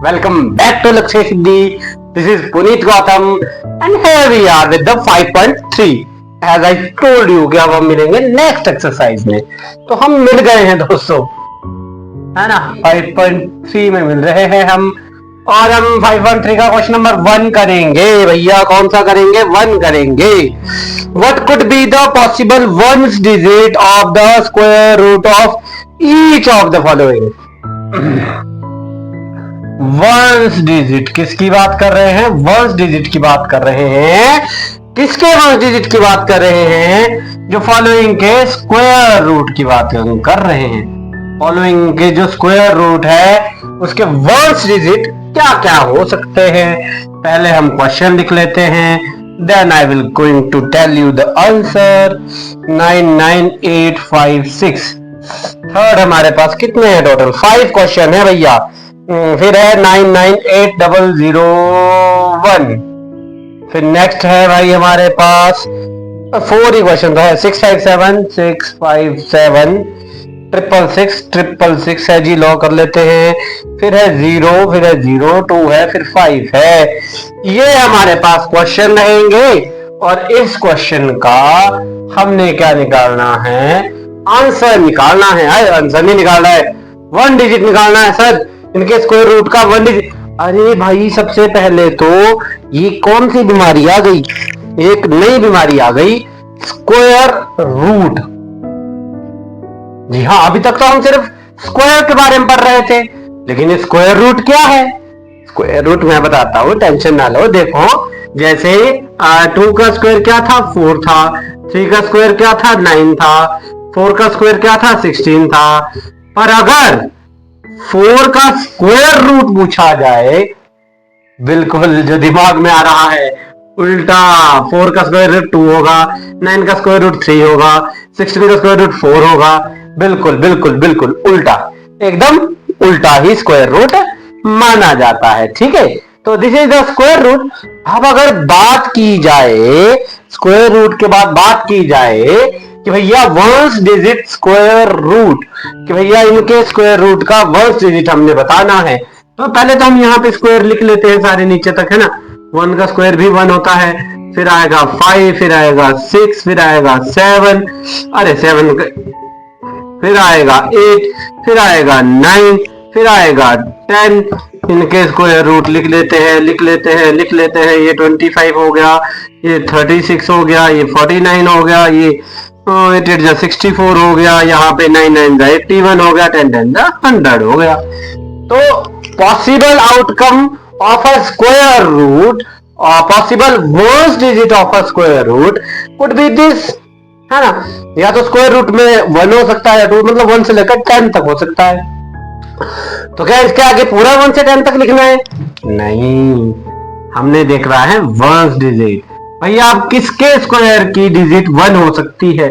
Welcome back to Lakshay Siddhi. This is Puneet Gautam and here we are with the 5.3. As I told you कि अब हम मिलेंगे next exercise में, तो हम मिल गए हैं दोस्तों, है ना। 5.3 में मिल रहे हैं हम, और हम 5.3 का क्वेश्चन नंबर 1 करेंगे। भैया कौन सा करेंगे? 1 करेंगे। What could be the possible ones digit of the square root of each of the following? Ones digit किसकी बात कर रहे हैं? वंस डिजिट की बात कर रहे हैं। किसके वंस डिजिट की बात कर रहे हैं? जो फॉलोइंग के स्क्वायर रूट की बात कर रहे हैं। फॉलोइंग के जो स्क्वायर रूट है उसके वंस डिजिट क्या क्या हो सकते हैं? पहले हम क्वेश्चन लिख लेते हैं, then I will going to tell you the answer. 99856। Third हमारे पास कितने हैं टोटल? 5 क्वेश्चन है भैया। फिर है 998001। फिर नेक्स्ट है भाई हमारे पास 4 ही क्वेश्चन तो है। 657 657 666 है जी, लॉ कर लेते हैं। फिर है 0, फिर है 0 2 है, फिर 5 है। ये हमारे पास क्वेश्चन रहेंगे और इस क्वेश्चन का हमने क्या निकालना है? आंसर निकालना है। आंसर नहीं निकालना है, 1 डिजिट निकालना है सर। इनके स्क्वायर रूट का 1 डिजिट। अरे भाई सबसे पहले तो ये कौन सी बीमारी आ गई? एक नई बीमारी आ गई, स्क्वायर रूट। जी हाँ, अभी तक तो हम सिर्फ स्क्वायर के बारे में पढ़ रहे थे, लेकिन स्क्वायर रूट क्या है? स्क्वायर रूट मैं बताता हूँ, टेंशन ना लो। देखो जैसे 2 का स्क्वायर क्या था? 4 था। 3 का स्क्वायर क्या था? 9 था। 4 का स्क्वायर क्या था? 16 था। पर अगर 4 का स्क्वायर रूट पूछा जाए, बिल्कुल जो दिमाग में आ रहा है उल्टा। 4 का स्क्वायर रूट 2 होगा, 9 का स्क्वायर रूट 3 होगा, 16 का स्क्वायर रूट 4 होगा। बिल्कुल बिल्कुल बिल्कुल उल्टा, एकदम उल्टा ही स्क्वायर रूट माना जाता है। ठीक है, तो this is the square root. अब अगर बात की जाए स्क्वायर रूट के बाद बात की जाए कि भैया वंस डिजिट स्क्वायर रूट, कि भैया इनके स्क्वायर रूट का वंस डिजिट हमने बताना है, तो पहले तो हम यहाँ पे स्क्वायर लिख लेते हैं सारे नीचे तक, है ना। 1 का स्क्वायर भी 1 होता है, फिर आएगा 5, फिर आएगा 6, फिर आएगा 7, अरे 7, फिर आएगा 8, फिर आएगा 9, फिर आएगा 10। इनके स्क्वायर रूट लिख लेते हैं। ये 25 हो गया, ये 36 हो गया, ये 49 हो गया, ये 8 64 हो गया, यहाँ पे 9 9 81 हो गया, 10 10 100 हो गया। तो possible outcome of a square root, possible worst digit of a square root could be this, है ना। या तो स्क्वायर रूट में 1 हो सकता है, 2 मतलब 1 से लेकर 10 तक हो सकता है। तो क्या इसके आगे पूरा 1 से 10 तक लिखना है? नहीं, हमने देख रहा है वंस डिजिट। भैया आप किसके स्क्वायर की डिजिट 1 हो सकती है?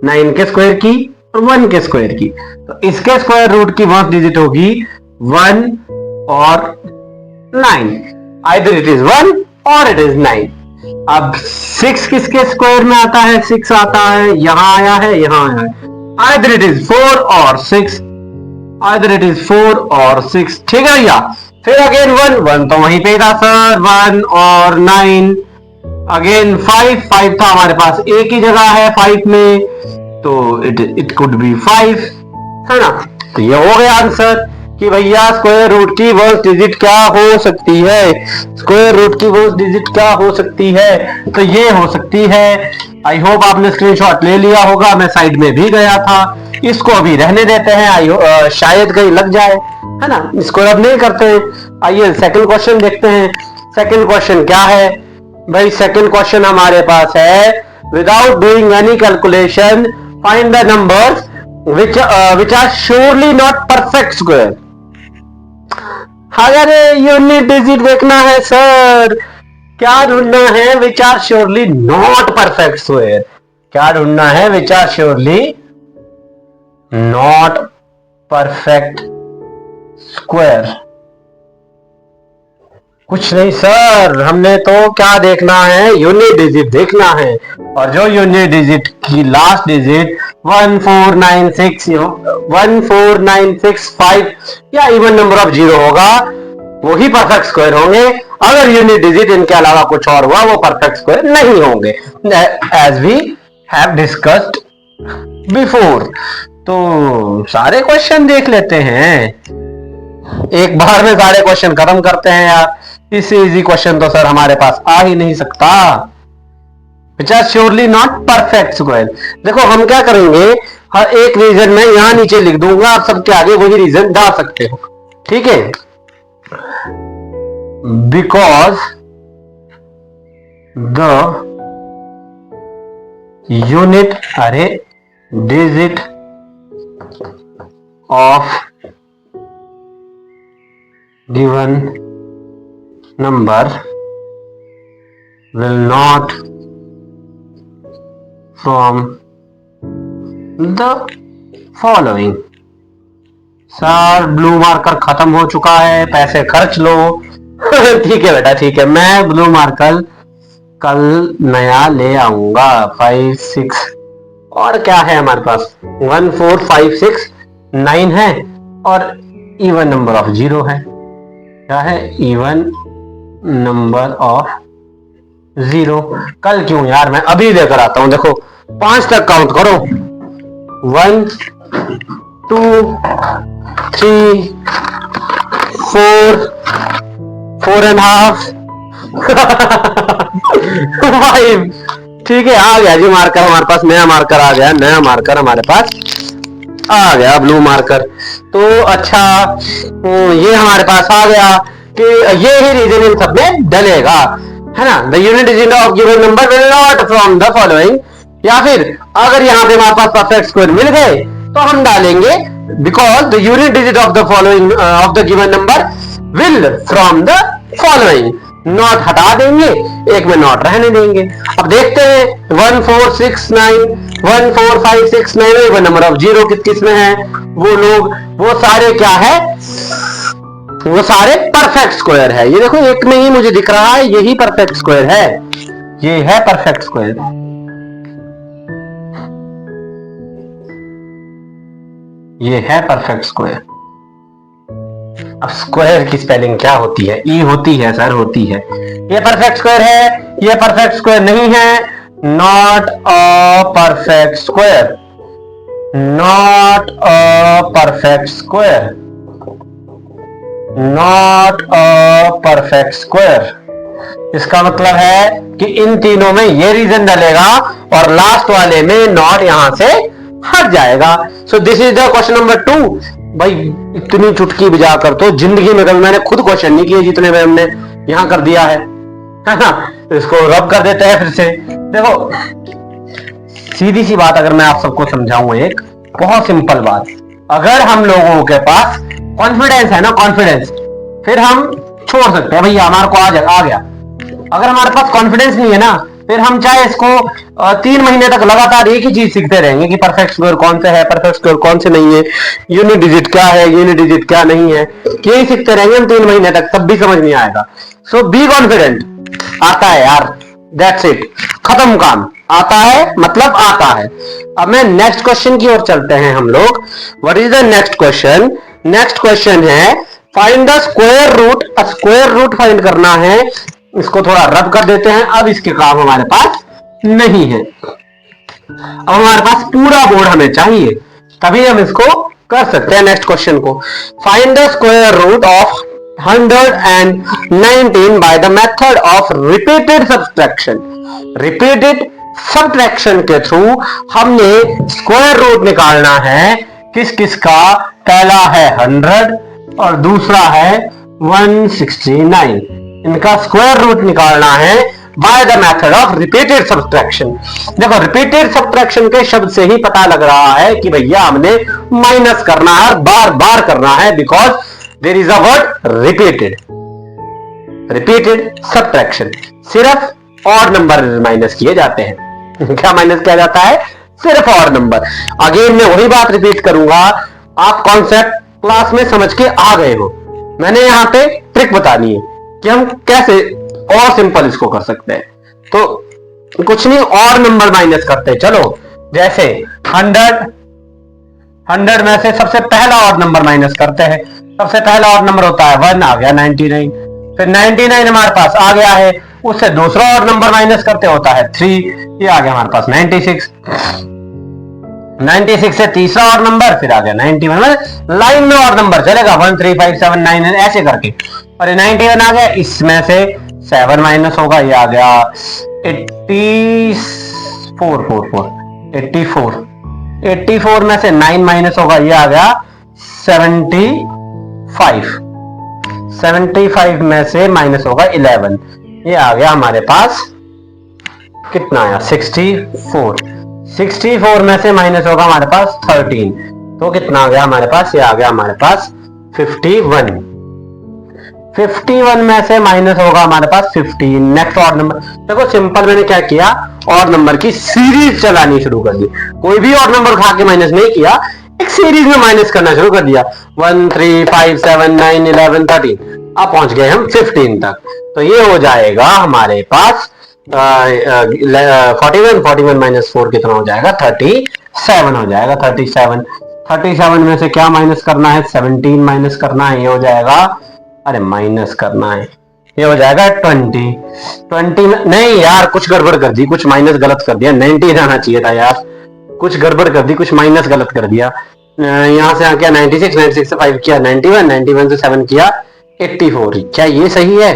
9 के स्क्वायर की और 1 के स्क्वायर की। तो इसके स्क्वायर रूट की वंस डिजिट होगी 1 और 9। आइदर इट इज 1 और इट इज 9। अब 6 किसके स्क्वायर में आता है? 6 आता है, यहां आया है, यहां आया है। आइदर इट इज 4 और 6, आइदर इट इज 4 और 6। ठीक है भैया। फिर अगेन 1 तो वहीं पे था सर, 1 और 9। अगेन 5 था हमारे पास, एक ही जगह है 5 में, तो इट कुड बी 5, है ना। तो ये हो गया आंसर कि भैया स्क्वायर रूट की वर्स्ट डिजिट क्या हो सकती है? स्क्वायर रूट की वर्स्ट डिजिट क्या हो सकती है? तो ये हो सकती है। आई होप आपने स्क्रीनशॉट ले लिया होगा, मैं साइड में भी गया था। इसको अभी रहने देते हैं, शायद कहीं लग जाए, है ना। इसको अब नहीं करते हैं। आइए सेकंड क्वेश्चन देखते हैं। सेकंड क्वेश्चन क्या है भाई? सेकंड क्वेश्चन हमारे पास है, without doing any calculation find the numbers which are surely not perfect square। अगर यूनिट डिजिट देखना है सर, क्या ढूंढना है? which are surely not perfect square। क्या ढूंढना है? which are surely not perfect square। कुछ नहीं सर, हमने तो क्या देखना है? यूनिट डिजिट देखना है। और जो यूनिट डिजिट की लास्ट डिजिट 14965 या इवन नंबर ऑफ 0 होगा, वो ही परफेक्ट स्क्वायर होंगे। अगर यूनिट डिजिट इनके अलावा कुछ और हुआ वो परफेक्ट स्क्वायर नहीं होंगे, as we have discussed before. तो सारे क्वेश्चन देख लेते हैं, एक बार में सारे क्वेश्चन खत्म करते हैं यार। इससे इजी क्वेश्चन तो सर हमारे पास आ ही नहीं सकता, which are surely not perfect square. देखो हम क्या करेंगे, हर एक रीजन में यहां नीचे लिख दूंगा, आप सबके आगे वही रीजन डाल सकते हो, ठीक है। बिकॉज द यूनिट अरे digit of given number will not from the following। Sir blue marker खत्म हो चुका है, पैसे खर्च लो। ठीक है बेटा ठीक है, मैं ब्लू मार्कर कल नया ले आऊंगा। 5 6 और क्या है हमारे पास, 1 4 5 6 9 है और इवन नंबर ऑफ 0 है। क्या है, इवन नंबर ऑफ 0। कल क्यों यार, मैं अभी लेकर आता हूं। देखो 5 तक काउंट करो, 1 2 3 4 4.5 5। ठीक है, आ गया जी मार्कर हमारे पास, नया मार्कर आ गया, नया मार्कर हमारे पास आ गया, ब्लू मार्कर। तो अच्छा ये हमारे पास आ गया कि ये ही रीजन इन सब में डलेगा, है ना। The unit digit of given number will not from the following, या फिर अगर यहाँ पे हमारे पास परफेक्ट स्क्वायर मिल गए तो हम डालेंगे because the unit digit of the following of the given number will from the following. Not हटा देंगे, एक में नॉट रहने देंगे। अब देखते हैं 1 4 6 9 1 4 5 6 9 वो नंबर ऑफ 0 किस किस में है, वो लोग वो सारे क्या है, वो सारे परफेक्ट स्क्वायर है। ये देखो एक में ही मुझे दिख रहा है, यही परफेक्ट स्क्वायर है, ये है परफेक्ट स्क्वायर। ये है परफेक्ट स्क्वायर। अब स्क्वायर की स्पेलिंग क्या होती है, ई होती है सर, होती है। ये परफेक्ट स्क्वायर है, ये परफेक्ट स्क्वायर नहीं है, not a perfect square, not a perfect square, not a perfect square. इसका मतलब है कि इन तीनों में ये रीजन डलेगा और लास्ट वाले में नॉट यहां से हट जाएगा। So this is the question number 2। भाई इतनी चुटकी बजा कर तो जिंदगी में कभी मैंने खुद क्वेश्चन नहीं किए जितने में हमने यहां कर दिया है ना। तो इसको रब कर देते हैं फिर से। देखो सीधी सी बात अगर मैं आप सबको समझाऊं, एक बहुत सिंपल बात, अगर हम लोगों के पास कॉन्फिडेंस है ना, कॉन्फिडेंस, फिर हम छोड़ सकते हैं भैया हमारे को आ गया। अगर हमारे पास कॉन्फिडेंस नहीं है ना, फिर हम चाहे इसको 3 महीने तक लगातार एक ही चीज सीखते रहेंगे कि परफेक्ट स्क्वायर कौन से है, परफेक्ट स्क्वायर कौन से नहीं है, यूनिट डिजिट क्या है, यूनिट डिजिट क्या नहीं है, यही सीखते रहेंगे हम 3 महीने तक, तब भी समझ नहीं आएगा। सो बी कॉन्फिडेंट, आता है यार, दैट्स इट, खत्म काम, आता है मतलब आता है। अब मैं नेक्स्ट क्वेश्चन की ओर चलते हैं हम लोग। What is the next question? Next question है find the square root. Square root find करना है, इसको थोड़ा रब कर देते हैं। अब इसके काम हमारे पास नहीं है, अब हमारे पास पूरा बोर्ड हमें चाहिए, तभी हम इसको कर सकते हैं। नेक्स्ट क्वेश्चन को, find the square root of 119 by the method of repeated subtraction. Repeated subtraction के थ्रू हमने स्क्वायर रूट निकालना है। किस किस का? पहला है 100 और दूसरा है 169। इनका स्क्वायर रूट निकालना है bye the method of repeated subtraction. देखो रिपीटेड सब्ट्रैक्शन के शब्द से ही पता लग रहा है कि भैया हमने माइनस करना है, बार बार करना है, because there is a word repeated. Repeated subtraction, सिर्फ ऑड नंबर माइनस किए जाते हैं। क्या माइनस किया जाता है? सिर्फ ऑड नंबर। अगेन मैं वही बात रिपीट करूंगा, आप कॉन्सेप्ट क्लास में समझ के आ गए हो, मैंने यहां पे ट्रिक बतानी है कि हम कैसे और सिंपल इसको कर सकते हैं। तो कुछ नहीं, और नंबर माइनस करते हैं। चलो जैसे 100 100 में से सबसे पहला ऑड नंबर माइनस करते हैं। सबसे पहला ऑड नंबर होता है 1, आ गया 99। फिर 99 हमारे पास आ गया है, उससे दूसरा ऑड नंबर माइनस करते होता है 3, ये आ गया हमारे पास 96। 96 से तीसरा ऑड नंबर, फिर आ गया 91। मतलब लाइन में ऑड नंबर चलेगा 1 3 5 7 9 ऐसे करके, और ये 91 आ गया, इसमें से 7 माइनस होगा, ये आ गया 84 में से 9 माइनस होगा, ये आ गया 75 में से माइनस होगा 11, ये आ गया हमारे पास कितना आया 64 में से माइनस होगा हमारे पास 13, तो कितना आ गया हमारे पास, ये आ गया हमारे पास 51 में से माइनस होगा हमारे पास 15। नेक्स्ट ऑड नंबर देखो, सिंपल मैंने क्या किया, ऑड नंबर की सीरीज चलानी शुरू कर दी। कोई भी ऑड नंबर उठा के माइनस नहीं किया, एक सीरीज में माइनस करना शुरू कर दिया। 1 3 5 7 9 11 13, अब पहुंच गए हम 15 तक। तो ये हो जाएगा हमारे पास 41 माइनस 4 कितना हो जाएगा 37 हो जाएगा। 37 में से क्या माइनस करना है, 17 माइनस करना है, ये हो जाएगा, अरे माइनस करना है, ये हो जाएगा 20 में नहीं यार, कुछ गड़बड़ कर दी, कुछ माइनस गलत कर दिया, 90 जाना चाहिए था यार, कुछ गड़बड़ कर दी, कुछ माइनस गलत कर दिया। यहां से क्या 96 से 5 किया 91 से 7 किया 84, क्या ये सही है?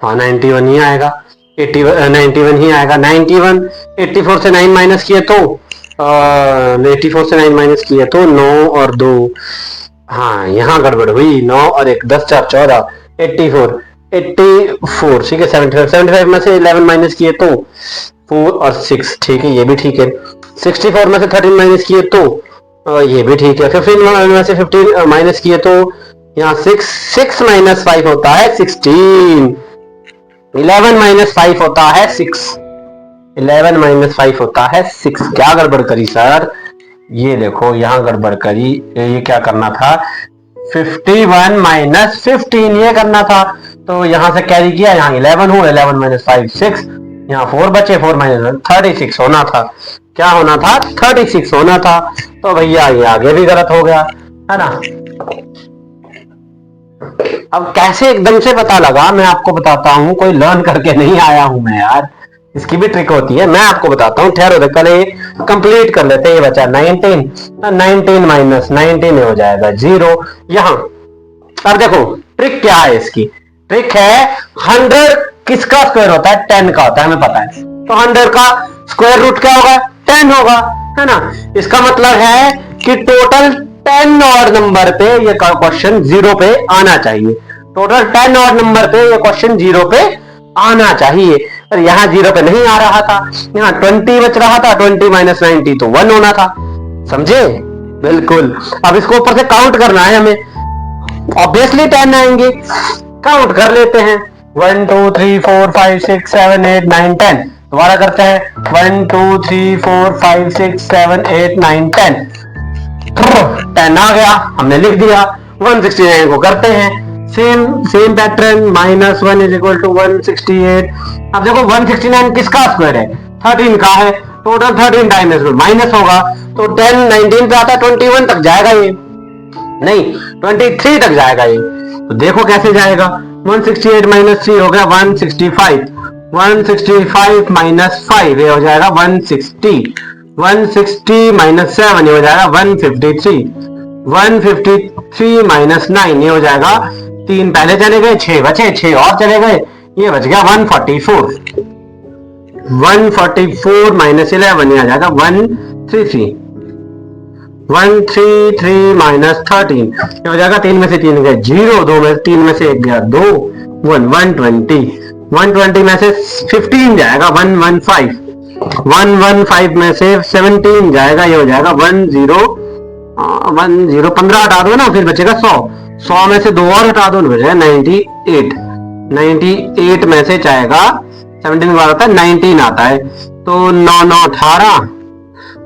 हाँ 91 ही आएगा, 91 ही आएगा। 91 84 से 9 माइनस किए तो 84 से 9 माइनस किए तो 9 और 2, हाँ यहाँ गड़बड़ हुई, 9 और 1 10 4 14 84 ठीक है। 75 में से 11 माइनस किए तो 4 और 6, ठीक है ये भी ठीक है। 64 में से 13 माइनस किए तो ये भी ठीक है। 15 में से 15 माइनस किए तो यहाँ 6 माइनस 5 होता है 16। 11 माइनस 5 होता है 6, 11 माइनस 5 होता है 6। क्या गड़बड़ करी सर? ये देखो यहाँ गड़बड़ करी, ये क्या करना था 51 माइनस 15 ये करना था, तो यहाँ से कैरी किया, यहाँ 11 हो, 11 माइनस 5 6, यहाँ 4 बचे, 4 माइनस 36 होना था। क्या होना था? 36 होना था। तो भैया ये आगे भी गलत हो गया है ना। अब कैसे एकदम से पता लगा, मैं आपको बताता हूँ, कोई लर्न करके नहीं आया हूं मैं यार, इसकी भी ट्रिक होती है, मैं आपको बताता हूँ। ठहरो, कल ये कंप्लीट कर लेते हैं। ये बचा 19 माइनस 19 हो जाएगा 0 यहाँ। अब देखो ट्रिक क्या है इसकी, ट्रिक है 100 किसका स्क्वायर होता है? 10 का होता है, हमें पता है। तो 100 का स्क्वायर रूट क्या होगा? 10 होगा, है ना। इसका मतलब है कि टोटल 10 ऑड नंबर पे ये क्वेश्चन 0 पे आना चाहिए। टोटल 10 ऑड नंबर पे ये क्वेश्चन 0 पे आना चाहिए। पर यहाँ 0 पे नहीं आ रहा था, यहाँ 20 बच रहा था, 20 माइनस 90 तो 1 होना था, समझे? बिल्कुल। अब इसको ऊपर से काउंट करना है हमें, ऑब्वियसली 10 आएंगे, काउंट कर लेते हैं। 1 2 3 4 5 6 7 8 9 10, दोबारा करते हैं। 1 2 3 4 5 6 7 8 9 10, 10 आ गया, हमने लिख दिया। 169 को करते हैं, same pattern, -1 is equal to 168। अब देखो 169 किसका स्क्वायर है? 13 का है। टोटल 13 टाइम्स माइनस होगा तो 10 19 पे आता है, 21 तक जाएगा ये, नहीं 23 तक जाएगा ये। तो देखो कैसे जाएगा, 168 माइनस 3 हो गया 165, 165 माइनस 5 ये हो जाएगा 160, 160 माइनस 7 ये हो जाएगा 153, 153 माइनस 9 ये हो जाएगा, 3 पहले चले गए, 6 बचे, 6 और चले गए, ये बच गया 144, 144 माइनस 11 ये आ जाएगा 133, 133 माइनस 13 ये हो जाएगा, 3 में से 3 गए 0, 2 में 3 में से 1 गया 2, 120, 120 में से 15 जाएगा 115, 115 में से 17 जाएगा, ये हो जाएगा 10 15 हटा दो ना, फिर बचेगा 100, 100 में से 2 और हटा दो, बचेगा 98, 98 में से जाएगा 17 के बाद आता है 19 आता है, तो 9 9 18,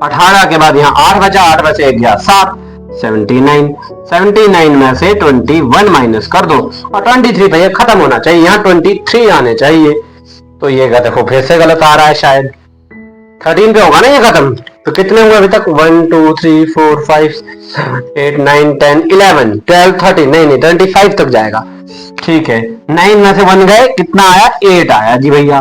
18 के बाद यहाँ 8 बचा, 8 में से 1 गया 7, 79, 79 में से 21 माइनस कर दो और 23 पे ये खत्म होना चाहिए, यहाँ 23 आने चाहिए। तो ये देखो फिर से गलत आ रहा है, शायद 13 पे होगा ना ये खत्म, तो कितने हुए अभी तक 1 2 3 4 5 8 9 10 11 12 13 नहीं 25 तक जाएगा। ठीक है, 9 में से 1 गए, कितना आया 8 आया जी भैया,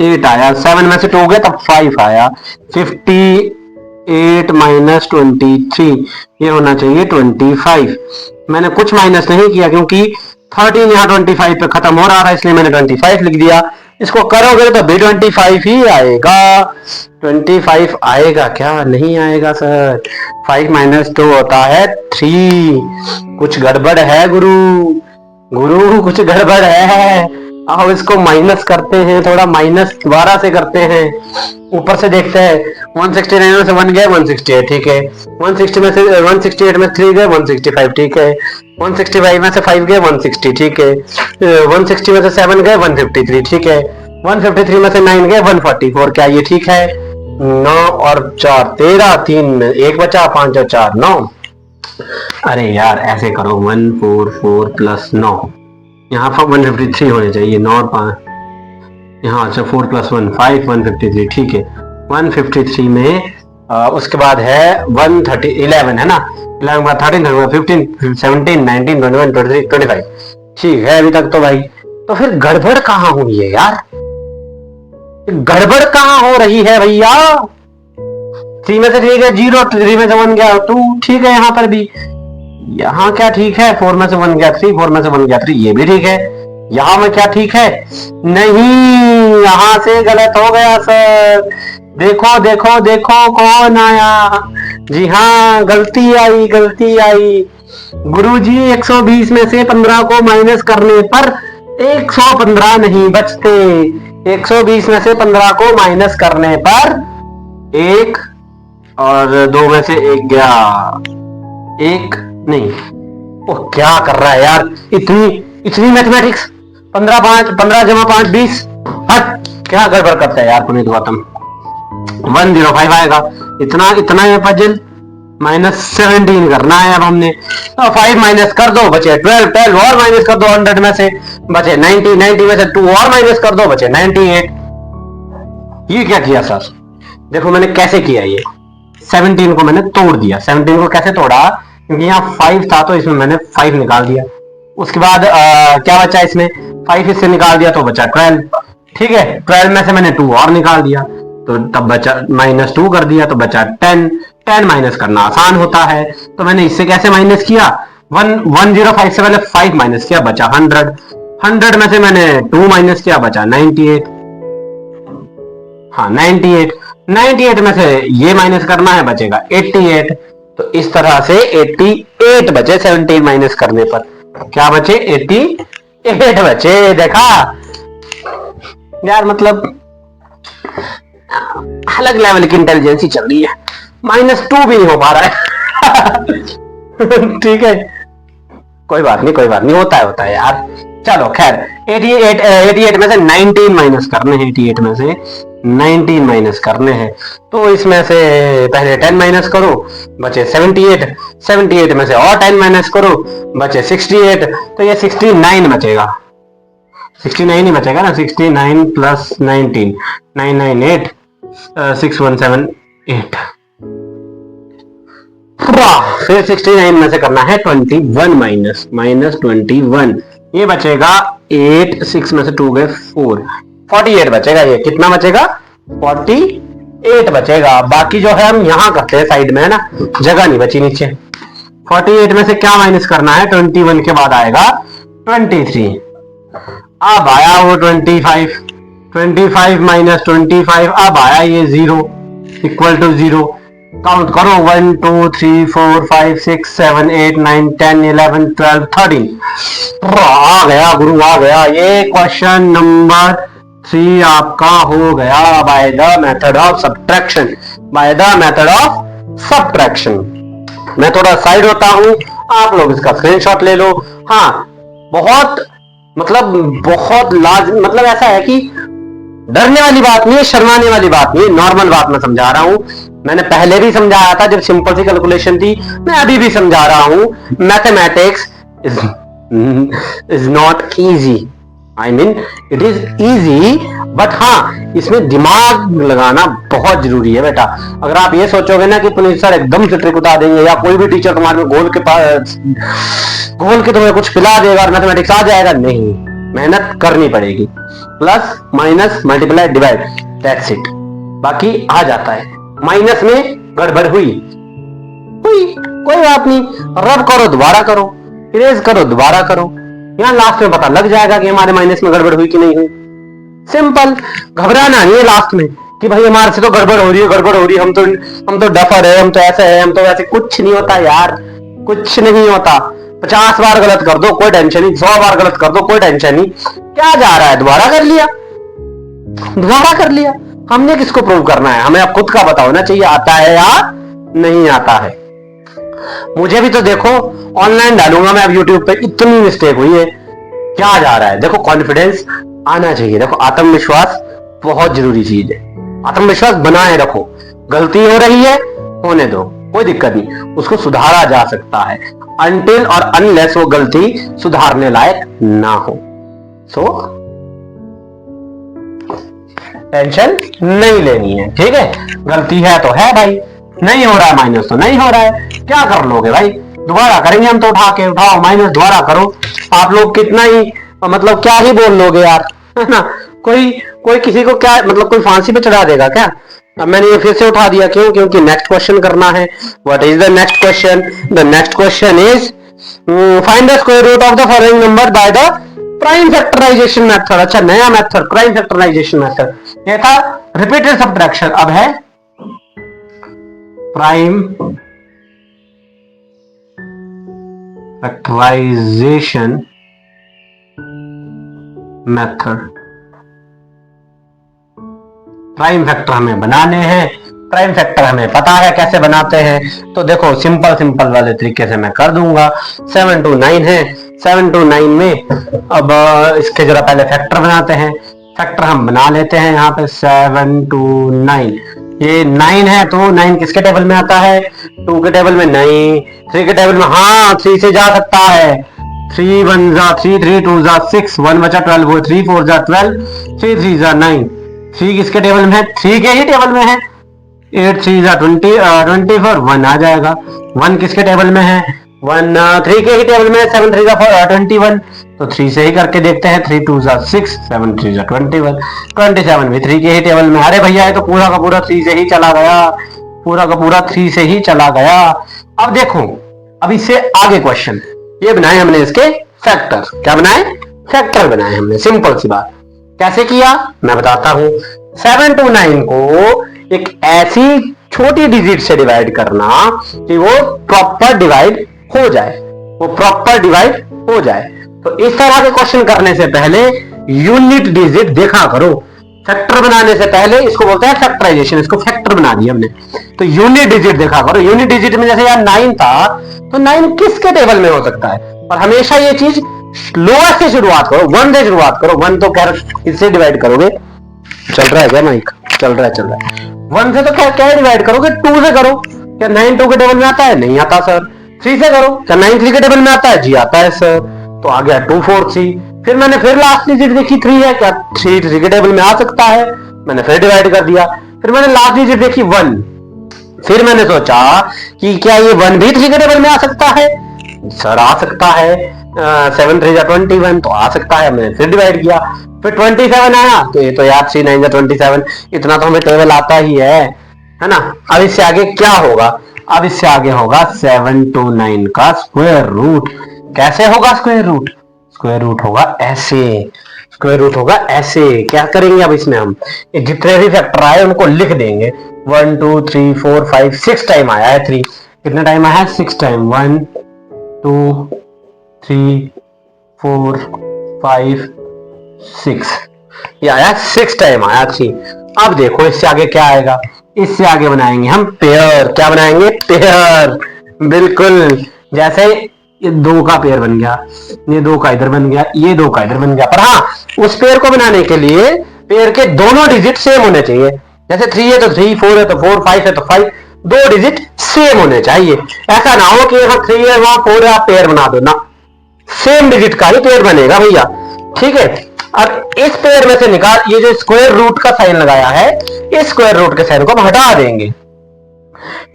8 आया। 7 में से 2 गए तब 5 आया। 58 माइनस 23 ये होना चाहिए 25। मैंने कुछ माइनस नहीं किया क्योंकि 13 यहाँ 25 पे खत्म हो रहा था, इसलिए मैंने 25 लिख दिया। इसको करोगे तो भी 25 ही आएगा। 25 आएगा क्या? नहीं आएगा सर। 5 माइनस 2 होता है 3। कुछ गड़बड़ है गुरु कुछ गड़बड़ है। आओ इसको माइनस करते हैं, थोड़ा माइनस दोबारा से करते हैं, ऊपर से देखते हैं। 169 में से 1 गए 168, ठीक है। 160 में से 168 में 3 गए 165, ठीक है। 165 में से 5 गए 160, ठीक है। 160 में से 7 गए 153, ठीक है। 153 में से 9 गए 144, क्या ये ठीक है? 9 और 4 13, 3 में 1 बचा, 5 और 4 9। अरे यार ऐसे करो, 144 प्लस 9, यहाँ पर 153 होने चाहिए, 9 और 5 यहाँ। अच्छा 4 प्लस 1 5, 153, ठीक है। 153 में उसके बाद है 130 11 है ना, 11 बाद 13 15 17 19 21 23 25, ठीक है अभी तक तो भाई। तो फिर गड़बड़ कहाँ हुई है यार? गड़बड़ कहाँ हो रही है भैया? 3 में से ठीक है 0, 3 में से 1 गया 2, ठीक है। यहाँ पर भी, यहाँ क्या ठीक है? 4 में से 1 गया 3, 4 में से 1 गया 3, ये भी ठीक है। यहाँ में क्या ठीक है? नहीं, यहाँ से गलत हो गया सर। देखो देखो देखो कौन आया। जी हाँ, गलती आई गुरुजी। 120 में से 15 को माइनस करने पर 115 नहीं बचते। 120 में से 15 को माइनस करने पर 1 और 2 में से 1 गया 1 नहीं। वो क्या कर रहा है यार? इतनी मैथमेटिक्स। 15 जमा 5 20। हट, क्या गड़बड़ करता है यार पुनीत गौतम। 105 आएगा। इतना है पजल। -17 करना है अब हमने। 5 माइनस कर दो बचे 12, 12 और माइनस कर दो 100 में से बचे 90, 90 में से 2 और माइनस कर दो बचे 98। ये क्या किया सर? देखो मैंने कैसे किया, ये 17 को मैंने तोड़ दिया। 17 को कैसे तोड़ा? क्योंकि यहाँ 5 था तो इसमें मैंने 5 निकाल दिया। उसके बाद क्या बचा इसमें? 5 इससे निकाल दिया तो बचा 12, ठीक है। 12 में से मैंने 2 और निकाल दिया तो तब बचा -2 कर दिया तो बचा 10। 10 माइनस करना आसान होता है, तो मैंने इससे कैसे माइनस किया? 105 से पहले 5 माइनस किया, बचा 100। 100 में से मैंने 2 माइनस किया, बचा 98। हाँ 98 में से ये माइनस करना है, बचेगा 88। तो इस तरह से 88 बचे 17 माइनस करने पर। क्या बचे? 88 बचे। देखा यार, मतलब अलग लेवल की इंटेलिजेंसी चल रही है। -2 भी नहीं हो पा रहा है। ठीक है, कोई बात नहीं, होता है यार। चलो खैर, 88 में से 19 माइनस करने हैं। 88 में से 19 माइनस करने हैं, तो इसमें से पहले 10 माइनस करो, बचे 78। 78 में से और 10 माइनस करो, बचे 68। तो ये 69 बचेगा। 69 ही बचेगा ना। 69 प्लस 19 998 6178। फिर 69 में से करना है 21 माइनस 21। ये बचेगा 8। 6 में से 2 गए 4, 48 बचेगा। ये कितना बचेगा? 48 बचेगा। बाकी जो है हम यहाँ करते हैं साइड में, है ना, जगह नहीं बची नीचे। 48 में से क्या माइनस करना है? 21 के बाद आएगा 23। अब आया वो 25 माइनस 25, अब आया ये 0 इक्वल टू 0। काउंट करो 1 2 3 4 5 6 7 8 9 10 11 12 13। आ गया गुरु, आ गया। ये क्वेश्चन नंबर 3 आपका हो गया bye the method of subtraction. मैं थोड़ा साइड होता हूं, आप लोग इसका स्क्रीनशॉट ले लो। हाँ, बहुत मतलब ऐसा है कि डरने वाली बात नहीं है, शर्माने वाली बात नहीं है, नॉर्मल बात मैं समझा रहा हूं। मैंने पहले भी समझाया था जब सिंपल सी कैलकुलेशन थी, मैं अभी भी समझा रहा हूं। Mathematics is not easy. I mean it is easy, but हाँ इसमें दिमाग लगाना बहुत जरूरी है बेटा। अगर आप ये सोचोगे ना कि पुनीत सर एकदम से ट्रिक बता देंगे, या कोई भी टीचर तुम्हारे में घोल के तुम्हें कुछ खिला देगा और मैथमेटिक्स आ जाएगा, नहीं, मेहनत करनी पड़ेगी। Plus minus multiply divide, that's it, बाकी आ जाता है। माइनस में गड़बड़ हुई, कोई बात नहीं, रब करो दोबारा करो, इरेज करो दोबारा करो, यहां लास्ट में पता लग जाएगा कि हमारे माइनस में गड़बड़ हुई कि नहीं हुई। सिंपल, घबराना नहीं है लास्ट में कि भाई हमारे से तो गड़बड़ हो रही है, हम तो डफर है, हम तो ऐसे है, हम तो वैसे। कुछ नहीं होता यार, कुछ नहीं होता। 50 बार गलत कर दो कोई टेंशन नहीं, 100 बार गलत कर दो कोई टेंशन नहीं, क्या जा रहा है, दोबारा कर लिया। हमने किसको प्रूव करना है, हमें अब खुद का पता होना चाहिए आता है या नहीं आता है। मुझे भी तो देखो, ऑनलाइन डालूंगा मैं अब यूट्यूब पे, इतनी मिस्टेक हुई है, क्या जा रहा है। देखो कॉन्फिडेंस आना चाहिए, देखो आत्मविश्वास बहुत जरूरी चीज है, आत्मविश्वास बनाए रखो। गलती हो रही है, होने दो, कोई दिक्कत नहीं, उसको सुधारा जा सकता है, अनटिल और अनलेस वो गलती सुधारने लायक ना हो। सो टेंशन नहीं लेनी है, ठीक है। गलती है तो है भाई, नहीं हो रहा है माइनस तो नहीं हो रहा है, क्या कर लोगे भाई, दोबारा करेंगे हम तो, उठाओ माइनस दोबारा करो। आप लोग कितना ही मतलब क्या ही बोल लोगे यार, है ना। कोई किसी को क्या मतलब कोई फांसी पे चढ़ा देगा क्या। अब मैंने ये फिर से उठा दिया, क्यों, क्योंकि नेक्स्ट क्वेश्चन करना है। What is the next question? The next question is find the square root of the following number by the prime factorisation method. अच्छा, नया मेथड प्राइम फैक्टराइजेशन मेथड, ये था रिपीटेड सब्ट्रैक्शन, अब है prime factorisation method. Prime factor हमें बनाने हैं, prime factor हमें पता है कैसे बनाते हैं, तो देखो सिंपल वाले तरीके से मैं कर दूंगा। 7 to 9 है, 7 to 9 में अब इसके जरा पहले फैक्टर बनाते हैं। फैक्टर हम बना लेते हैं यहाँ पे 7 to 9, ये 9 है तो 9 किसके टेबल में आता है, 2 के टेबल में नहीं, 3 के टेबल में, हाँ 3 से जा सकता है, 3 1 जा 3, 3 2 जा 6, 1 बचा 12, 3 4 जा 12, 3 3 जा 9, 3 किसके टेबल में है, 3 के ही टेबल में है, 8 3 जा 24, 1 आ जाएगा, 1 किसके टेबल में है, 1 3 के ही टेबल में है, 7 3 जा 21, तो 3 से ही करके देखते हैं, 3 2 जा 6, 7 3 जा 21, 27 भी 3 के ही टेबल में। अरे भैया ये तो पूरा का पूरा 3 से ही चला गया, पूरा का पूरा 3 से ही चला गया। अब देखो, अब इससे आगे क्वेश्चन ये बनाए हमने, इसके फैक्टर, क्या बनाए, फैक्टर बनाए हमने। सिंपल सी बात, कैसे किया मैं बताता हूं। 7 to 9 को एक ऐसी छोटी डिजिट से डिवाइड करना कि वो प्रॉपर डिवाइड हो जाए, वो प्रॉपर डिवाइड हो जाए। तो इस तरह के क्वेश्चन करने से पहले यूनिट डिजिट देखा करो। फैक्टर बनाने से पहले इसको बोलते हैं फैक्टराइजेशन, इसको फैक्टर बना दिया हमने, तो यूनिट डिजिट देखा करो। यूनिट डिजिट में जैसे यार 9 था, तो 9 किसके टेबल में हो सकता है, और हमेशा ये चीज लोअर से शुरुआत करो, 1 से शुरुआत करो। 1 तो खैर इससे डिवाइड करोगे, चल रहा है क्या माइक, चल रहा है। 1 से तो क्या डिवाइड करोगे, 2 से करो। क्या 9 2 के टेबल में आता है, नहीं आता सर। 3 से करो, क्या 9 3 के टेबल में आता है, जी आता है सर। तो आ गया 2 4 3। फिर मैंने फिर लास्ट डिजिट देखी 3 है, क्या 3 3 के टेबल में आ सकता है, मैंने फिर डिवाइड कर दिया। फिर मैंने लास्ट डिजिट देखी 1, फिर मैंने सोचा कि क्या ये 1 भी 3 के टेबल में आ सकता है, सर आ सकता है। 7 3 जा 21, तो आ सकता है, मैंने फिर डिवाइड किया। फिर 27 आया, तो ये तो यार 3 9 जा 27, इतना तो हमें टेबल आता ही है ना। अब इससे आगे क्या होगा, अब इससे आगे होगा 7 to 9 का स्क्वायर रूट। कैसे होगा स्क्वायर रूट, स्क्वायर रूट होगा ऐसे, स्क्वायर रूट होगा ऐसे। क्या करेंगे अब इसमें हम जितने भी फैक्टर आए उनको लिख देंगे। 1 2 3 4 5 6 टाइम आया है 3, कितने टाइम आया है, 6 टाइम। 1 2 3 4 5 6, ये आया 6 टाइम आया 3। अब देखो इससे आगे क्या आएगा, इससे आगे बनाएंगे हम पेयर। क्या बनाएंगे, पेयर। बिल्कुल, जैसे ये 2 का पेयर बन गया, ये 2 का इधर बन गया, ये 2 का इधर बन गया। पर हाँ, उस पेयर को बनाने के लिए पेयर के दोनों डिजिट सेम होने चाहिए। जैसे 3 है तो 3, 4 है तो 4, 5 है तो 5, 2 डिजिट सेम होने चाहिए। ऐसा ना हो कि यहाँ 3 है वहां 4 है, आप पेयर बना दो ना, सेम डिजिट का ही पेयर बनेगा भैया, ठीक है। अब इस पेयर में से निकाल, ये जो स्क्वायर रूट का साइन लगाया है, इस स्क्वायर रूट के साइन को हम हटा देंगे।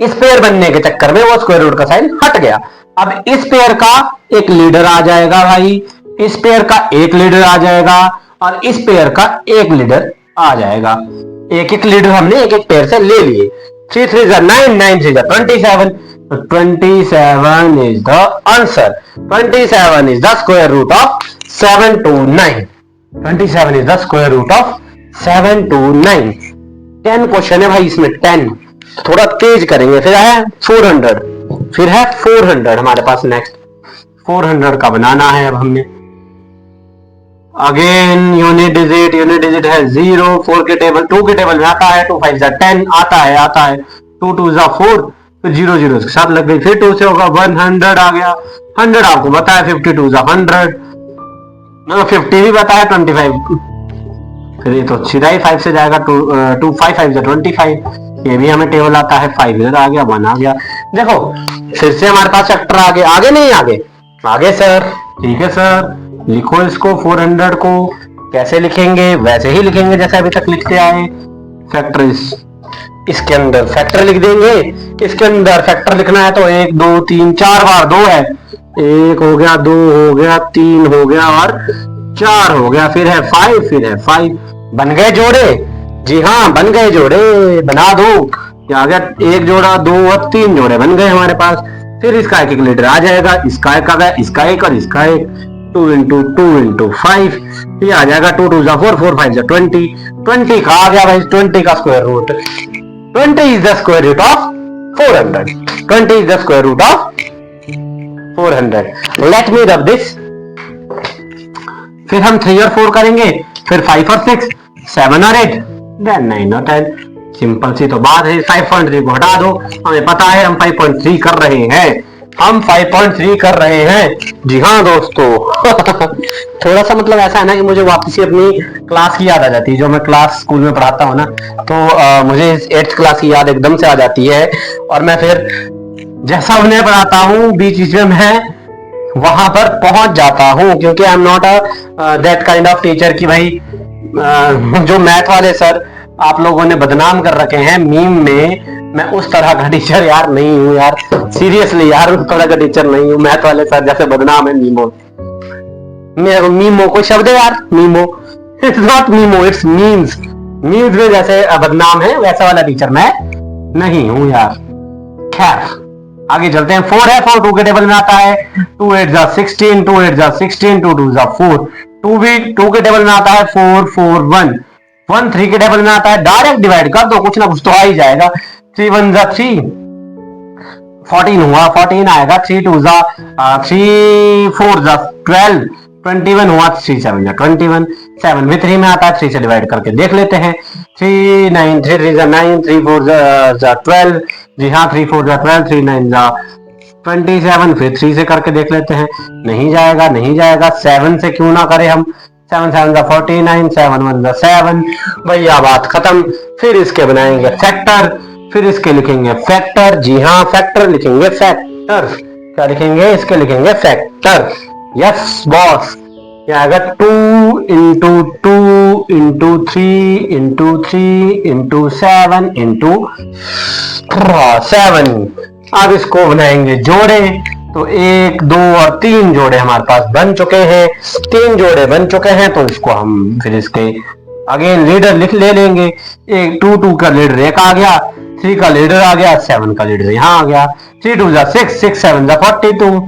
इस पेयर बनने के चक्कर में वो स्क्वायर रूट का साइन हट गया। अब इस पेयर का एक लीडर आ जाएगा भाई, इस पेयर का एक लीडर आ जाएगा, और इस पेयर का एक लीडर आ जाएगा। एक एक लीडर हमने एक एक पेयर से ले लिए। 3 3 9, 9 3 27, 27 is the answer. 27 is the square root of 7 to 9। 27 is the square root of 7 to 9। 10 question है भाई इसमें, 10 थोड़ा तेज करेंगे। फिर है 400, फिर है 400 हमारे पास। नेक्स्ट 400 का बनाना है अब हमने। अगेन यूनिट डिजिट है 0। 4 के टेबल 2 के टेबल में आता है, 2 5 10 आता है 2 2 4, फिर 0 0 के साथ लग गई, फिर 2 से होगा 100 आ गया। 100 आपको पता है, 52 100, 50 भी पता है, 25, फिर ये तो सीधा ही 5 से जाएगा। 2 5 5 25, ये भी हमें टेबल आता है। 5 इधर आ गया, 1 आ गया। देखो फिर से हमारे पास फैक्टर आगे, आगे नहीं आगे सर। ठीक है सर, लिखो इसको 400 को। कैसे लिखेंगे? वैसे ही लिखेंगे जैसे अभी तक लिखते आए। फैक्टर इसके अंदर फैक्टर लिख देंगे। इसके अंदर फैक्टर लिखना है तो 1 2 3 4 बार 2 है। 1 हो गया, 2 हो गया, 3 हो गया और 4 हो गया, फिर है 5, फिर है 5। बन गए जोड़े? जी हाँ, बन गए जोड़े। बना दो। आ गया 1 जोड़ा, 2 और 3 जोड़े बन गए हमारे पास। फिर इसका एक एक लीडर आ जाएगा। इसका एक आ गया, इसका एक और इसका एक। 2 into 2 into 5, ये आ जाएगा 2 2 4 4 5 20। 20 का आ गया भाई, 20 का square root. 20 is the square root of 400। 20 is the square root of 400। Let me rub this। फिर हम 3 और 4 करेंगे, फिर 5 और 6, 7 और 8, then 9 और 10। सिंपल सी तो बात है। 5.3 को हटा दो, हमें पता है हम 5.3 कर रहे हैं। हम 5.3 कर रहे हैं। जी हाँ दोस्तों। थोड़ा सा मतलब ऐसा है ना कि मुझे वापस ही अपनी क्लास की याद आ जाती है। जो मैं क्लास स्कूल में पढ़ाता हूँ ना, तो मुझे 8th क्लास की याद एकदम से आ जाती है। और मैं फिर जैसा उन्हें पढ़ाता हूँ बीच में मैं वहां पर पहुंच जाता हूँ, क्योंकि I am not that kind of teacher कि भाई जो मैथ वाले सर आप लोगों ने बदनाम कर रखे हैं मीम में, मैं उस तरह का टीचर यार नहीं हूँ यार। सीरियसली यार, उस तरह का टीचर नहीं हूँ। मैथ वाले सर जैसे बदनाम है मीमो। मीमो कोई शब्द है यार? Memo, it's not memo, it's memes. Memes में जैसे बदनाम है वैसा वाला टीचर मैं नहीं हूँ यार। खैर आगे चलते हैं। 4 है, 4 2 के टेबल में आता है। 2 8 16, 2 8 16, 2 2 4। 2 भी 2 के टेबल में आता है। 4 4 1, 1 3 के टेबल में आता है। डायरेक्ट डिवाइड कर दो, कुछ ना कुछ तो आ ही जाएगा। 3 1 3, 14 हुआ, 14 आएगा। 3 2 3 4 12, 21 हुआ। 3 7 21, 7 भी 3 में आता है। 3 से डिवाइड करके देख लेते हैं। 3 9 3 3 9, 3 4 12। जी हाँ, 3 4 12, 3 9 27। फिर 3 से करके देख लेते हैं। नहीं जाएगा। 7 से क्यों ना करें हम। 7 7 49, 7 1 7। भैया बात खत्म। फिर इसके बनाएंगे फैक्टर, फिर इसके लिखेंगे फैक्टर। जी हाँ, फैक्टर लिखेंगे फैक्टर। क्या लिखेंगे? इसके लिखेंगे फैक्टर। Yes boss. क्या आएगा? 2 into 2 into 3 into 3 into 7 into 7। अब इसको बनाएंगे जोड़े। तो 1 2 और 3 जोड़े हमारे पास बन चुके हैं। 3 जोड़े बन चुके हैं, तो इसको हम फिर इसके अगेन लीडर ले लेंगे। 2 2 का लीडर 1 आ गया, 3 का लीडर आ गया, 7 का लीडर यहाँ आ गया। 3 2 6, 6 7 42।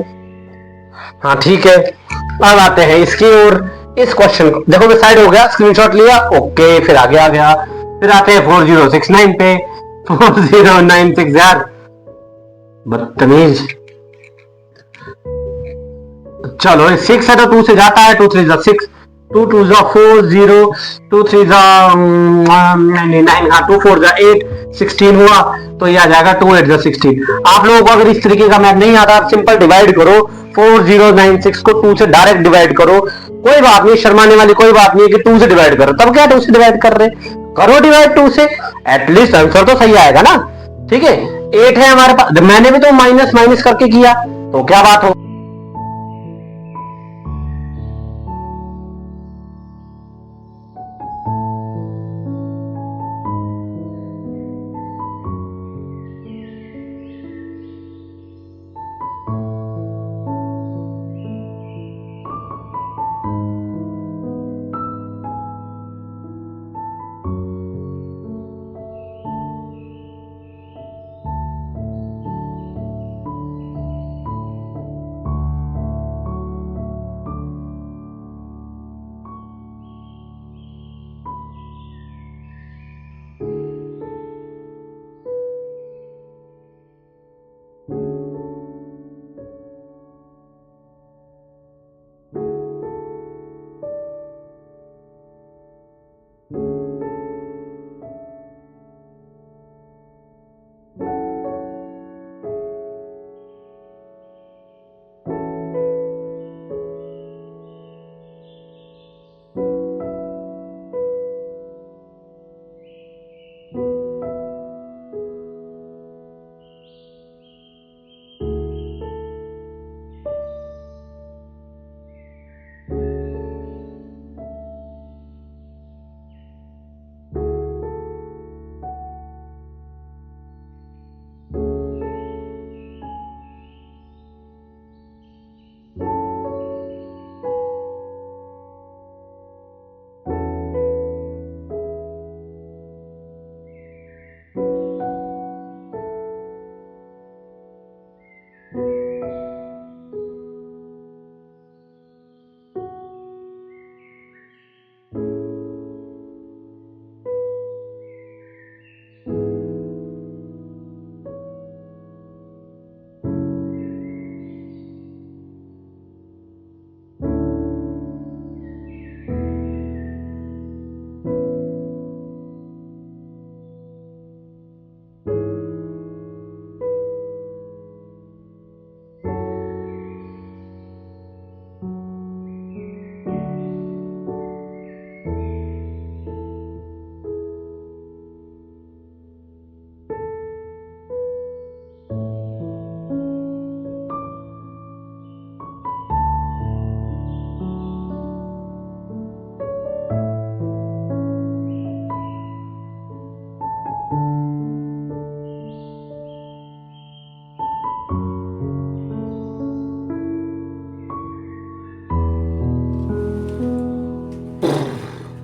हाँ ठीक है। अब आते हैं इसकी ओर। इस क्वेश्चन को देखो, मैं साइड हो गया, स्क्रीनशॉट लिया, ओके। फिर आगे आ गया। फिर आते हैं 4069 पे। 4096 यार, बदतमीज। चलो 6 है तो 2 से जाता है। 2 3 6, 2 2 4 0, 2 3 9, हाँ 2 4 8, 16 हुआ। तो ये आ जाएगा 2 8 16। आप लोगों को अगर इस तरीके का मैथ नहीं आता, आप सिंपल डिवाइड करो। 4096 को 2 से डायरेक्ट डिवाइड करो। कोई बात नहीं, शर्माने वाली कोई बात नहीं है कि 2 से डिवाइड करो। तब क्या 2 से डिवाइड कर रहे, करो डिवाइड 2 से, एटलीस्ट आंसर तो सही आएगा ना। ठीक है, 8 है हमारे पास। मैंने भी तो माइनस माइनस करके किया, तो क्या बात हो।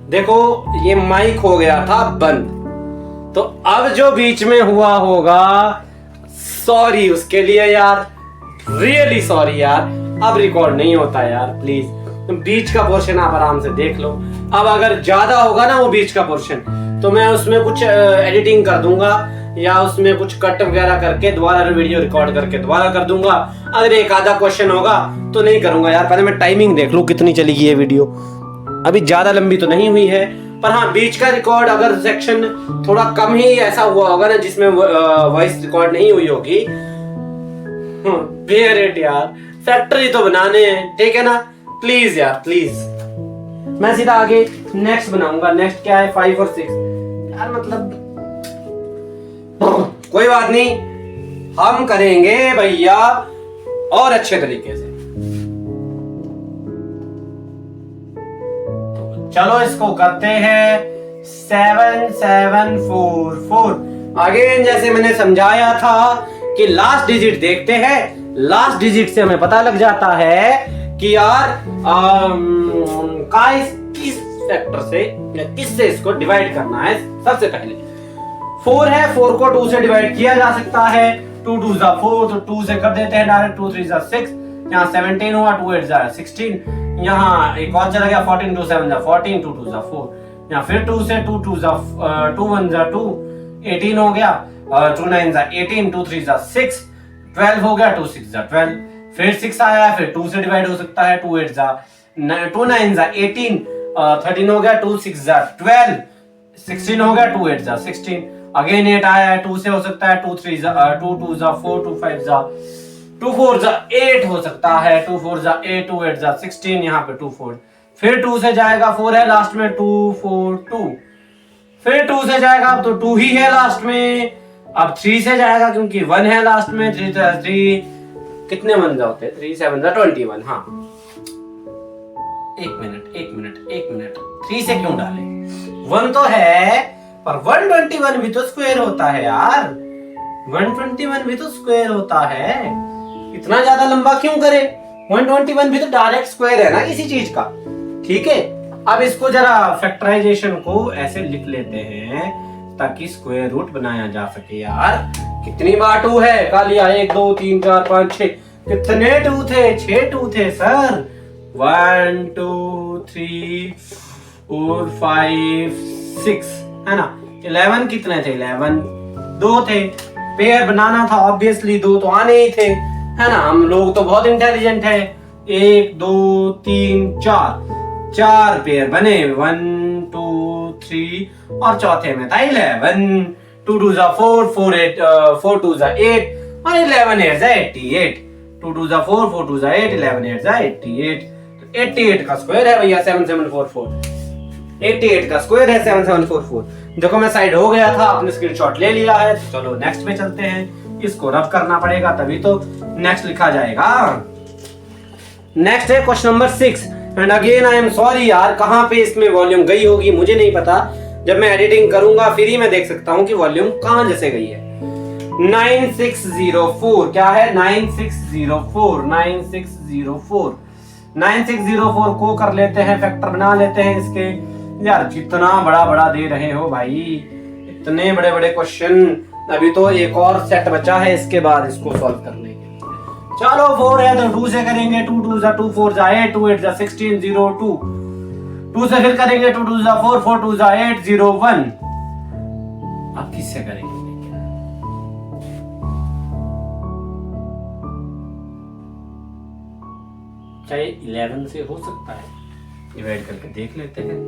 देखो ये माइक हो गया था बंद, तो अब जो बीच में हुआ होगा, सॉरी उसके लिए यार, रियली सॉरी यार। अब रिकॉर्ड नहीं होता यार, प्लीज बीच का पोर्शन आप आराम से देख लो। अब अगर ज्यादा होगा ना वो बीच का पोर्शन, तो मैं उसमें कुछ एडिटिंग कर दूंगा या उसमें कुछ कट वगैरह करके दोबारा वीडियो रिकॉर्ड करके दोबारा कर दूंगा। अगर एक आधा क्वेश्चन होगा तो नहीं करूंगा यार। पहले मैं टाइमिंग देख लूं कितनी चलेगी ये वीडियो। अभी ज्यादा लंबी तो नहीं हुई है, पर हाँ बीच का रिकॉर्ड अगर सेक्शन थोड़ा कम ही ऐसा हुआ होगा ना जिसमें वॉइस रिकॉर्ड नहीं हुई होगी, बेयर इट यार, फैक्ट्री तो बनाने हैं, ठीक है ना। प्लीज यार प्लीज। मैं सीधा आगे नेक्स्ट बनाऊंगा। नेक्स्ट क्या है, 5 और 6 यार, मतलब कोई बात नहीं, हम करेंगे भैया और अच्छे तरीके से। चलो इसको करते हैं 7 7 4 4। अगेन जैसे मैंने समझाया था कि लास्ट डिजिट देखते हैं, लास्ट डिजिट से हमें पता लग जाता है कि यार किस फैक्टर से या किससे इसको डिवाइड करना है। सबसे पहले 4 है, 4 को 2 से डिवाइड किया जा सकता है। 2 2 जा 4, तो 2 से कर देते हैं डायरेक्ट। 2 3 जा 6, यहाँ 17 हुआ, 2 8 जा 16, यहाँ एक और चला गया 14 2 7 जा 14, 2 2 जा 4, यहाँ फिर 2 से 2 2 जा 2 1 जा 2, 18 हो गया, 2 9 जा 18, 2 3 जा 6, 12 हो गया, 2 6 जा 12, फिर 6 आया, फिर 2 से डिवाइड हो सकता है। 2 8 जा 2 9 जा 18, 13 हो गया, 2 6 जा 12, 16 हो गया, 2 8 जा 16, अगेन 8 आया है, 2 से हो सकता है, 2 3 जा 2 2 जा 4, 2 5 जा 2 4 जा 8 हो सकता है, 2 4 जा 8, 2 8 जा 16, यहाँ पे 2 4, फिर 2 से जाएगा, 4 है लास्ट में, 2 4 2, फिर 2 से जाएगा, अब तो 2 ही है लास्ट में। अब 3 से जाएगा क्योंकि 1 है लास्ट में, 3 कितने 1 होते हैं, 3 7 जा 21। हाँ एक मिनट 3 से क्यों डाले, 1 तो है पर 121 भी तो स्क्वायर होता है यार, 121 भी तो स्क्वायर होता है, इतना ज्यादा लंबा क्यों करे। 121 भी तो डायरेक्ट स्क्वायर है ना किसी चीज का, ठीक है। अब इसको जरा फैक्टराइजेशन को ऐसे लिख लेते हैं ताकि स्क्वायर रूट बनाया जा सके यार। कितनी बार 2 है, का लिया 1 2 3 4 5 6, कितने 2 थे, 6 2 थे सर। 1 2 3 4 5 6 है ना। 11 कितने थे, 11 2 थे, पेयर बनाना था ऑब्वियसली, 2 तो आने ही थे, है ना। हम लोग तो बहुत इंटेलिजेंट है। 1 2 3 4 पेयर बने, 1 2 3 और चौथे में था 11, 2 2 जा 4, 4 2 जा 8 और 11 8 जा 88, 2 2 जा 4, 4 2 जा 8, 11 8 जा 88, तो 88 का स्क्वायर है भैया 7744, 88 का स्क्वायर है 7744। देखो मैं साइड हो गया था, आपने स्क्रीनशॉट ले लिया है, तो चलो नेक्स्ट पे चलते हैं। इसको रब करना पड़ेगा तभी तो नेक्स्ट लिखा जाएगा। नेक्स्ट है question number 6 and again I am sorry यार, कहां पे इसमें वॉल्यूम गई होगी मुझे नहीं पता। जब मैं एडिटिंग करूंगा फिर ही मैं देख सकता हूं कि वॉल्यूम कहां जैसे गई है। 9604 क्या है, 9604 9604 9604 को कर लेते हैं, फैक्टर बना लेते हैं इसके। यार जितना बड़ा बड़ा दे रहे हो भाई, इतने बड़े बड़े क्वेश्चन। अभी तो एक और सेट बचा है, इसके बाद इसको सॉल्व कर लेंगे। चलो 4 है तो 2 से करेंगे, 2 2 जा 2 4 जा 8, 2 8 जा 16 0 2, 2 से फिर करेंगे, 2 2 जा 4, 4 2 जा 8 0 1। अब किससे करेंगे, चाहे 11 से हो सकता है, डिवाइड करके देख लेते हैं,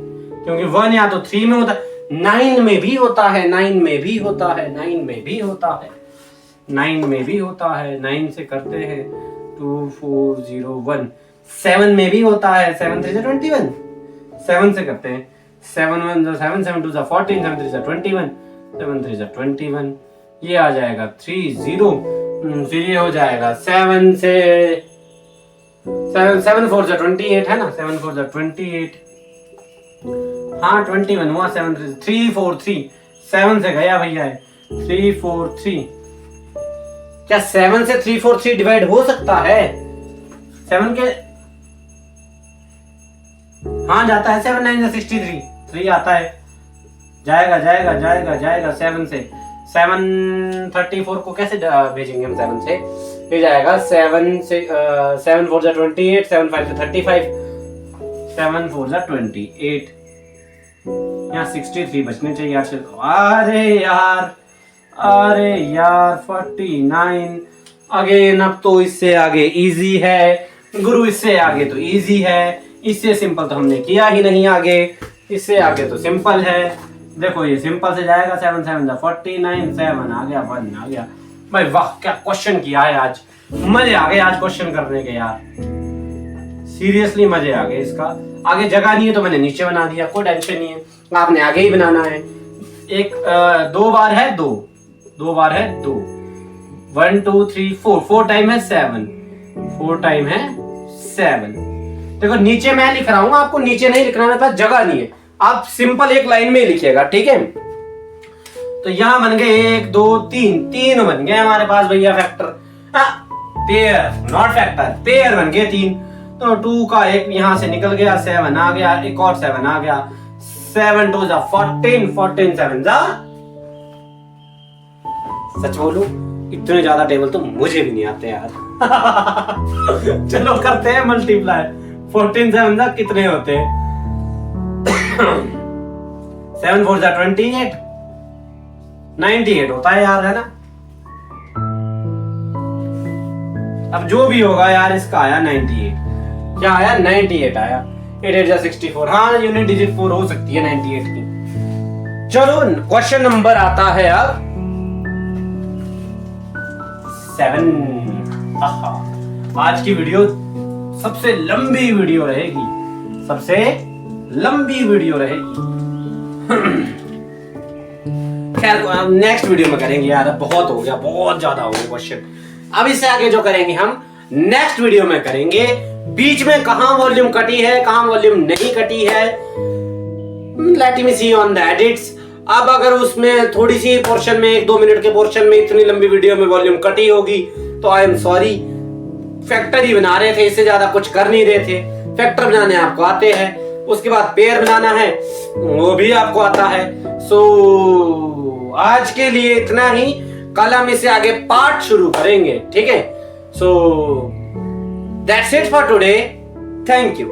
क्योंकि 1 या तो 3 में होता है, 9 में भी होता है, 9 में भी होता है, 9 में भी होता है, 9 में भी होता है। 9 से करते हैं 2 4 0 1, 7 में भी होता है, 7 3 21, 7 से करते हैं 7 1 7 7 2 14, 7 3 21, 7 3 21, ये आ जाएगा 3 0, फिर ये हो जाएगा 7 से 7 4 जा 28 है ना, 7 4 जा 28, हाँ 21 हुआ, 7 3 4 3, 7 से गया भैया है 3 4 3। क्या 7 से 3 4 3 डिवाइड हो सकता है? 7 के हाँ जाता है, 7 9 63, 3 आता है, जाएगा जाएगा जाएगा जाएगा 7 से, 734 को कैसे भेजेंगे हम 7 से, ये जाएगा 7 से 7 4 जा 28, 7 5 से 35, 7 4 जा 28, यहाँ 63 बचने चाहिए यार। अरे यार 49 अगेन। अब तो इससे आगे इजी है गुरु, इससे आगे तो इजी है, इससे सिंपल तो हमने किया ही नहीं आगे, इससे आगे तो सिंपल है। देखो ये सिंपल से जाएगा, 7 7 जा 49, 7 आ गया, 1 आ गया। भाई वाह क्या क्वेश्चन किया है आज, मजे आ गए आज क्वेश्चन करने के यार, सीरियसली मजे आ गए। इसका आगे जगह नहीं है तो मैंने नीचे बना दिया, कोई टेंशन नहीं है, आपने आगे ही बनाना है। एक 2 बार है 2, 2 बार है 2, 1 2 3 4, 4 टाइम है 7, 4 टाइम है 7। देखो नीचे मैं लिख रहा हूं, आपको नीचे नहीं लिखना, मेरे पास जगह नहीं है, आप सिंपल एक लाइन में ही लिखिएगा, ठीक है। तो यहां बन गए 1 2 3 बन गए हमारे पास भैया factor, pair not factor, pair बन गए 3। तो 2 का एक यहां से निकल गया, 7 आ गया, एक और 7 आ गया, 7 2 जा 14, 14 7 जा, सच बोलूं इतने ज्यादा टेबल तो मुझे भी नहीं आते यार। चलो करते हैं मल्टीप्लाई, 14 7 जा कितने होते हैं, 7 4 जा 28, 98 होता है यार, है ना। अब जो भी होगा यार, इसका आया 98, क्या आया 98 आया, 8 8 जा 64, हाँ यूनिट डिजिट 4 हो सकती है 98 की। चलो क्वेश्चन नंबर आता है अब 7। आज की वीडियो सबसे लंबी वीडियो रहेगी, सबसे लंबी वीडियो रहेगी। खैर नेक्स्ट वीडियो में करेंगे यार, अब बहुत हो गया, बहुत ज्यादा हो गया क्वेश्चन। अब इससे आगे जो करेंगे हम नेक्स्ट वीडियो में करेंगे, बीच में कहां वॉल्यूम कटी है कहां वॉल्यूम नहीं कटी है, let me see on the edits. अब अगर उसमें थोड़ी सी पोर्शन में 1-2 मिनट के पोर्शन में इतनी लंबी वीडियो में वॉल्यूम कटी होगी तो आई एम सॉरी, फैक्टर ही बना रहे थे, इससे ज्यादा कुछ कर नहीं रहे थे। फैक्टर बनाने आपको आते हैं, उसके बाद पेयर बनाना है वो भी आपको आता है। सो आज के लिए इतना ही, कल हम इससे आगे पार्ट शुरू करेंगे, ठीक है। So that's it for today, thank you.